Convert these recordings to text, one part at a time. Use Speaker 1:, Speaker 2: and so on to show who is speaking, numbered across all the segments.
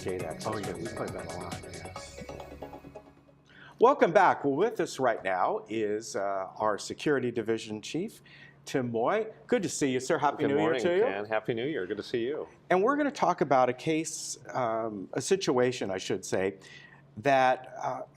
Speaker 1: gate access.
Speaker 2: Oh yeah, we play that a lot. Yeah.
Speaker 1: Welcome back. Well, with us right now is our Security Division Chief, Tim Moy. Good to see you, sir. Happy New Year to you.
Speaker 3: Good morning, Ken. Happy New Year. Good to see you.
Speaker 1: And we're going to talk about a case, a situation, I should say, that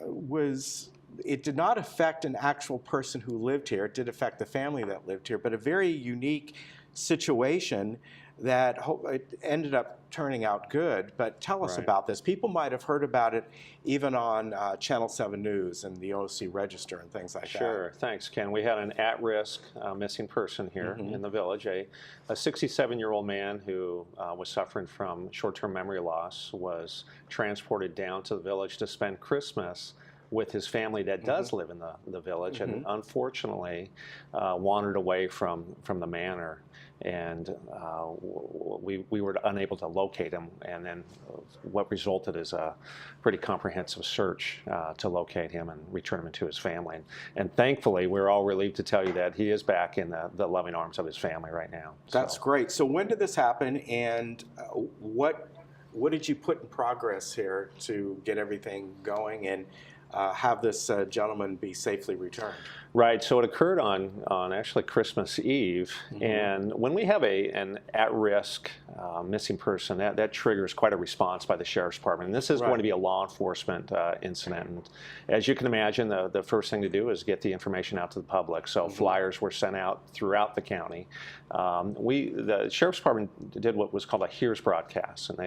Speaker 1: it did not affect an actual person who lived here. It did affect the family that lived here, but a very unique situation that it ended up turning out good. But tell us about this. People might have heard about it even on Channel 7 News and the OC Register and things like that.
Speaker 3: Sure. Thanks, Ken. We had an at-risk missing person here in the village. A 67-year-old man who was suffering from short-term memory loss was transported down to the village to spend Christmas with his family that does live in the village, and unfortunately wandered away from the manor, and we were unable to locate him, and then what resulted is a pretty comprehensive search to locate him and return him to his family. And thankfully, we're all relieved to tell you that he is back in the loving arms of his family right now.
Speaker 1: That's great. So when did this happen, and what did you put in progress here to get everything going and have this gentleman be safely returned?
Speaker 3: Right. So it occurred on actually Christmas Eve, and when we have an at-risk missing person, that triggers quite a response by the Sheriff's Department. And this is going to be a law enforcement incident. And as you can imagine, the first thing to do is get the information out to the public. So flyers were sent out throughout the county. The Sheriff's Department did what was called a Here's broadcast, and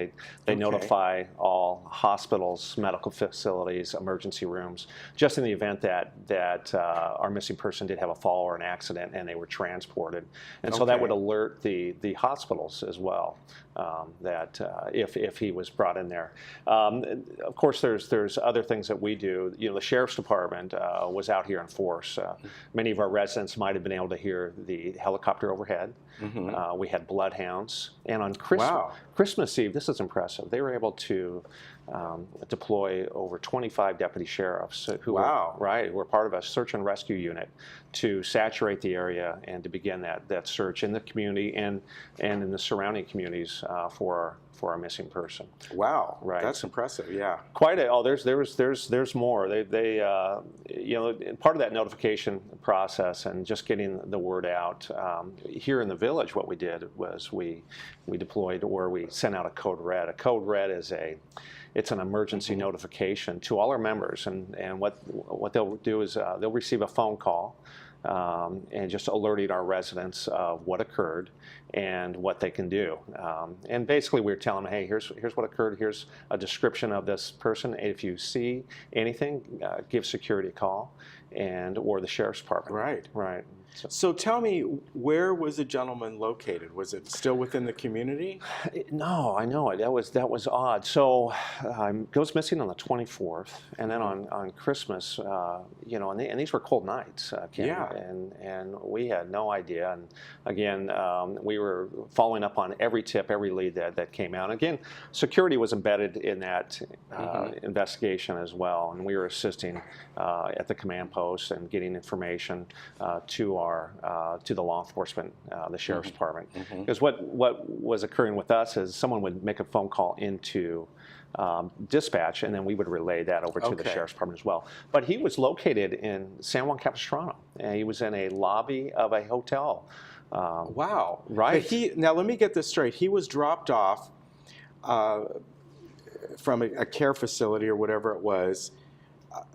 Speaker 3: they notify all hospitals, medical facilities, emergency rooms, just in the event that our missing person did have a fall or an accident and they were transported. And so that would alert the hospitals as well, that if he was brought in there. Of course, there's other things that we do. You know, the Sheriff's Department was out here in force. Many of our residents might have been able to hear the helicopter overhead. We had bloodhounds. And on Christmas Eve, this is impressive, they were able to deploy over 25 deputy sheriffs who were part of a search and rescue unit to saturate the area and to begin that search in the community and in the surrounding communities for our missing person.
Speaker 1: Wow, that's impressive. Yeah,
Speaker 3: quite a. Oh, there's more. They you know, part of that notification process and just getting the word out here in the village. What we did was we deployed, or we sent out a code red. A code red is it's an emergency notification to all our members, and what they'll do is they'll receive a phone call and just alerting our residents of what occurred and what they can do. And basically we're telling them, hey, here's what occurred, here's a description of this person. If you see anything, give security a call or the Sheriff's Department. Right.
Speaker 1: So tell me, where was the gentleman located? Was it still within the community?
Speaker 3: No, I know it. That was odd. So goes missing on the 24th, and then on Christmas, you know, and these were cold nights, Ken, and we had no idea. And again, we were following up on every tip, every lead that came out. Again, security was embedded in that investigation as well, and we were assisting at the command post and getting information to the law enforcement, the Sheriff's Department. Because what was occurring with us is someone would make a phone call into dispatch, and then we would relay that over to the Sheriff's Department as well. But he was located in San Juan Capistrano, and he was in a lobby of a hotel.
Speaker 1: Wow.
Speaker 3: Right.
Speaker 1: But now let me get this straight. He was dropped off from a care facility or whatever it was,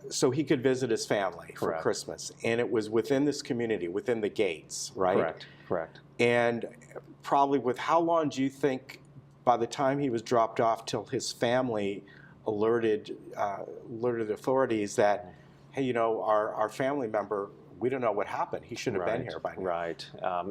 Speaker 1: so he could visit his family for Christmas. And it was within this community, within the gates, right?
Speaker 3: Correct.
Speaker 1: And probably with how long do you think, by the time he was dropped off till his family alerted authorities that, hey, you know, our family member, we don't know what happened. He should have been here by now.
Speaker 3: Right.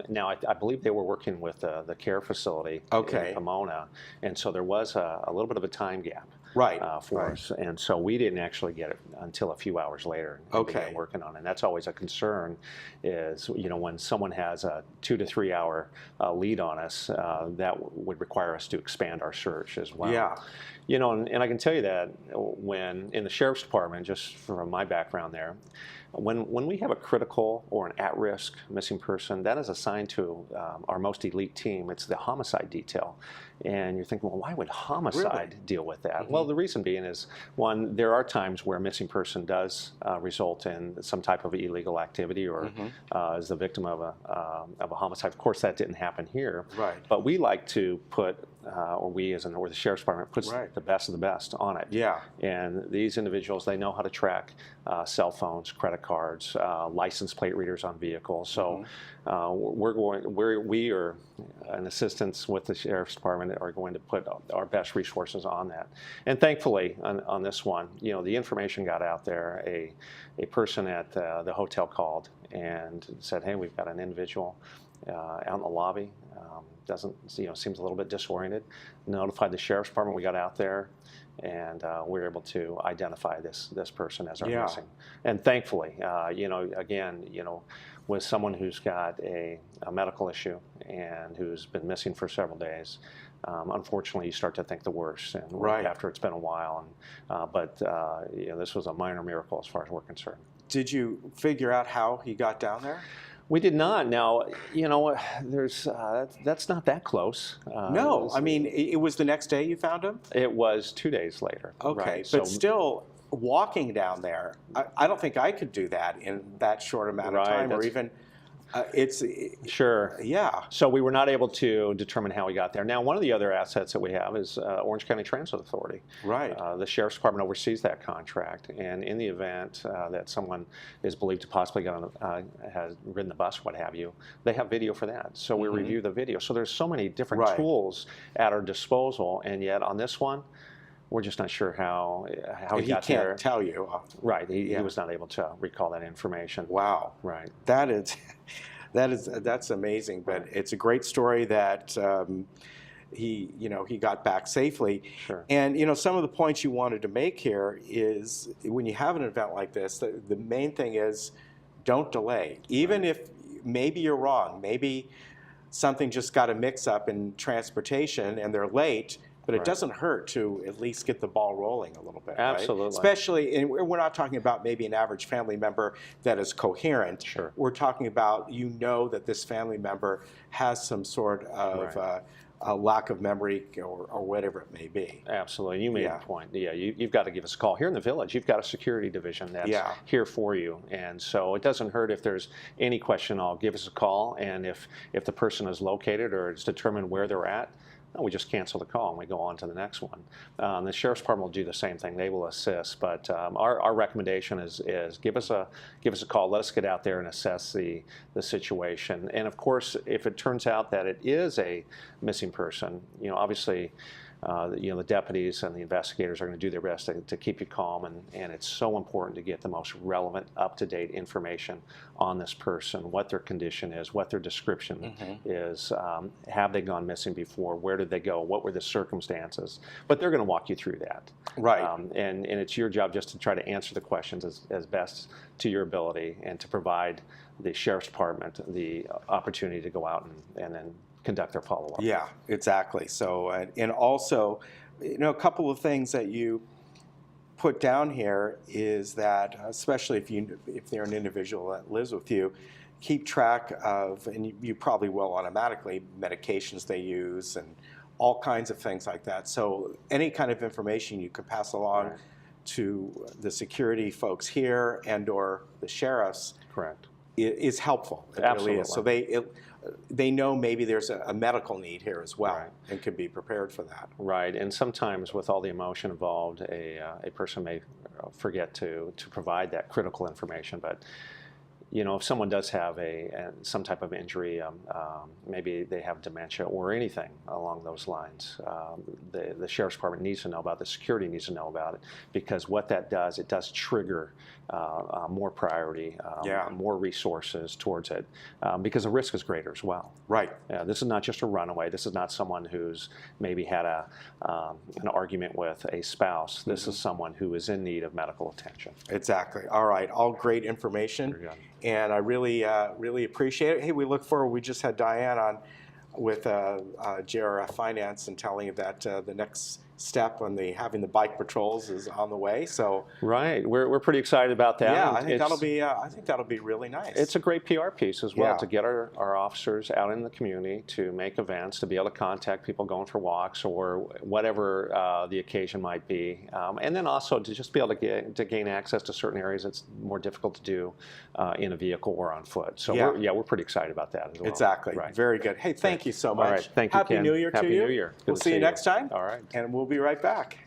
Speaker 3: Now, I believe they were working with the care facility in Pomona, and so there was a little bit of a time gap.
Speaker 1: Right,
Speaker 3: for
Speaker 1: right.
Speaker 3: us. And so we didn't actually get it until a few hours later. And
Speaker 1: Okay.
Speaker 3: began working on it. And that's always a concern is, when someone has a 2 to 3 hour lead on us, that would require us to expand our search as well.
Speaker 1: Yeah.
Speaker 3: And I can tell you that when in the Sheriff's Department, just from my background there, when we have a critical or an at-risk missing person, that is assigned to our most elite team. It's the homicide detail. And you're thinking, well, why would homicide deal with that?
Speaker 1: Mm-hmm.
Speaker 3: Well, the reason being is, one, there are times where a missing person does result in some type of illegal activity or is the victim of a homicide. Of course, that didn't happen here.
Speaker 1: Right.
Speaker 3: But we like to put, or the Sheriff's Department puts the best of the best on it.
Speaker 1: Yeah.
Speaker 3: And these individuals, they know how to track cell phones, credit cards, license plate readers on vehicles. So we are in assistance with the Sheriff's Department are going to put our best resources on that. And thankfully, on this one, the information got out there. A person at the hotel called and said, "Hey, we've got an individual out in the lobby. Seems a little bit disoriented." Notified the Sheriff's Department. We got out there, and we were able to identify this person as our missing. And thankfully, with someone who's got a medical issue and who's been missing for several days, unfortunately, you start to think the worst, and after it's been a while. But this was a minor miracle as far as we're concerned.
Speaker 1: Did you figure out how he got down there?
Speaker 3: We did not. Now, there's that's not that close.
Speaker 1: No, I mean, it was the next day you found him?
Speaker 3: It was 2 days later.
Speaker 1: Okay,
Speaker 3: right?
Speaker 1: but still, walking down there, I don't think I could do that in that short amount of time, or even
Speaker 3: Sure.
Speaker 1: Yeah.
Speaker 3: So we were not able to determine how we got there. Now, one of the other assets that we have is Orange County Transit Authority.
Speaker 1: Right.
Speaker 3: The Sheriff's Department oversees that contract, and in the event that someone is believed to possibly has ridden the bus, what have you, they have video for that. So we review the video. So there's so many different tools at our disposal, and yet on this one, we're just not sure how he got there.
Speaker 1: He can't tell you.
Speaker 3: Right. He was not able to recall that information.
Speaker 1: Wow.
Speaker 3: Right.
Speaker 1: That's amazing. But it's a great story that he got back safely.
Speaker 3: Sure.
Speaker 1: And some of the points you wanted to make here is when you have an event like this, the main thing is don't delay. Even if maybe you're wrong, maybe something just got a mix-up in transportation and they're late. But it doesn't hurt to at least get the ball rolling a little bit.
Speaker 3: Absolutely.
Speaker 1: Right? Especially, and we're not talking about maybe an average family member that is coherent.
Speaker 3: Sure.
Speaker 1: We're talking about that this family member has some sort of a lack of memory or whatever it may be.
Speaker 3: Absolutely. You made a point. Yeah, you've got to give us a call. Here in the village, you've got a security division that's here for you. And so it doesn't hurt if there's any question, give us a call. And if the person is located or it's determined where they're at, we just cancel the call and we go on to the next one. The Sheriff's Department will do the same thing. They will assist, but our recommendation is give us a call. Let us get out there and assess the situation. And of course, if it turns out that it is a missing person, obviously. The deputies and the investigators are going to do their best to keep you calm, and it's so important to get the most relevant, up-to-date information on this person, what their condition is, what their description is, have they gone missing before, where did they go, what were the circumstances, but they're going to walk you through that.
Speaker 1: Right.
Speaker 3: And it's your job just to try to answer the questions as best to your ability and to provide the Sheriff's Department the opportunity to go out and then conduct their follow-up.
Speaker 1: Yeah, exactly. So, and also, a couple of things that you put down here is that, especially if they're an individual that lives with you, keep track of, and you probably will automatically, medications they use and all kinds of things like that. So any kind of information you could pass along to the security folks here and or the sheriffs is helpful. It
Speaker 3: Absolutely.
Speaker 1: really is. So they know maybe there's a medical need here as well and can be prepared for that.
Speaker 3: Right, and sometimes with all the emotion involved, a person may forget to provide that critical information. But you know, if someone does have some type of injury, maybe they have dementia or anything along those lines, the Sheriff's Department needs to know about it, the security needs to know about it, because what that does, it does trigger more priority, more resources towards it, because the risk is greater as well.
Speaker 1: Right.
Speaker 3: This is not just a runaway. This is not someone who's maybe had an argument with a spouse. This is someone who is in need of medical attention.
Speaker 1: Exactly. All right. All great information.
Speaker 3: Very good.
Speaker 1: And I really, really appreciate it. Hey, we look forward. We just had Diane on with JRF Finance and telling you that the next step on having the bike patrols is on the way. So
Speaker 3: right, we're pretty excited about that.
Speaker 1: Yeah, I think that'll be really nice.
Speaker 3: It's a great PR piece as well, to get our officers out in the community, to make events, to be able to contact people going for walks or whatever the occasion might be, and then also to just be able to gain access to certain areas that's more difficult to do in a vehicle or on foot. So we're pretty excited about that as well.
Speaker 1: Exactly. Right. Very good. Hey, thank you so much.
Speaker 3: All right. Thank you,
Speaker 1: Happy
Speaker 3: Ken.
Speaker 1: New Year to you.
Speaker 3: Happy New Year. Good
Speaker 1: We'll
Speaker 3: to
Speaker 1: see you next time.
Speaker 3: All right.
Speaker 1: And we'll be right back.